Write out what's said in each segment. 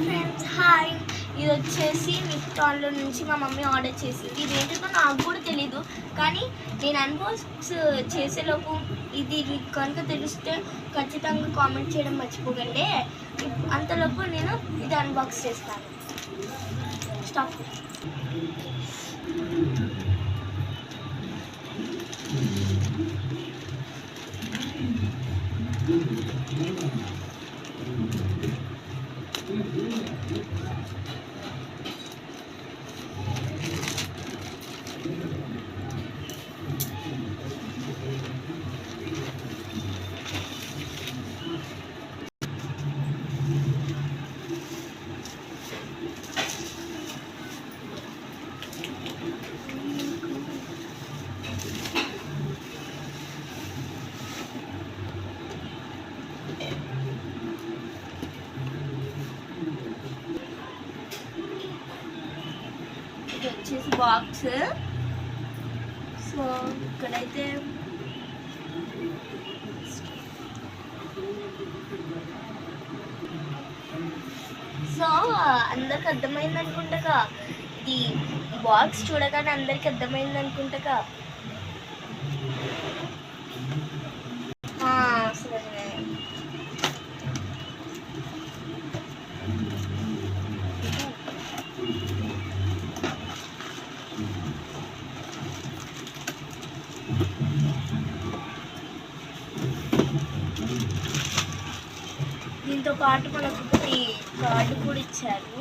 Friends hi, ఇది వచ్చేసి విక్టాన్లో నుంచి మా మమ్మీ ఆర్డర్ చేసింది. ఇది ఏంటో నాకు కూడా తెలీదు, కానీ నేను అన్బాక్స్ చేసేలోపు ఇది మీకు కనుక తెలిస్తే ఖచ్చితంగా కామెంట్ చేయడం మర్చిపోకండి. అంతలోపు నేను ఇది అన్బాక్స్ చేస్తాను. స్టాప్. ఇది వచ్చేసి బాక్స్. సో ఇక్కడైతే అందరికి అర్థమైంది అనుకుంటా. ఇది బాక్స్ చూడగానే అందరికి అర్థమైంది అనుకుంటా. సరే, దీంతో పాటు మనకు ఒకటి కార్డు కూడా ఇచ్చారు.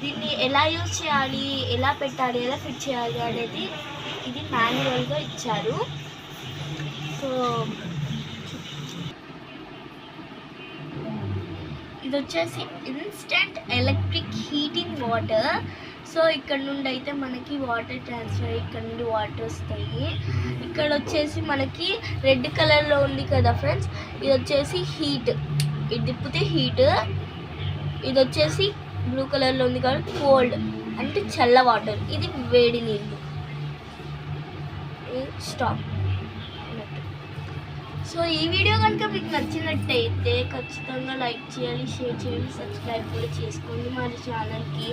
దీన్ని ఎలా యూజ్ చేయాలి, ఎలా పెట్టాలి, ఎలా ఫిట్ చేయాలి అనేది ఇది మాన్యువల్గా ఇచ్చారు. సో ఇది వచ్చేసి instant electric heating water. So ఇక్కడ నుండి అయితే మనకి వాటర్ ట్రాన్స్ఫర్, ఇక్కడ నుండి వాటర్ వస్తాయి. ఇక్కడ వచ్చేసి మనకి రెడ్ కలర్లో ఉంది కదా ఫ్రెండ్స్, ఇది వచ్చేసి హీట్, ఇది తిప్పితే హీట్. ఇది వచ్చేసి బ్లూ కలర్లో ఉంది కాబట్టి కోల్డ్, అంటే చల్ల వాటర్. ఇది వేడి నీళ్ళు. స్టాప్. సో ఈ వీడియో కనుక మీకు నచ్చినట్టయితే ఖచ్చితంగా లైక్ చేయాలి, షేర్ చేయాలి, సబ్స్క్రైబ్ కూడా చేసుకోండి మా ఛానల్కి.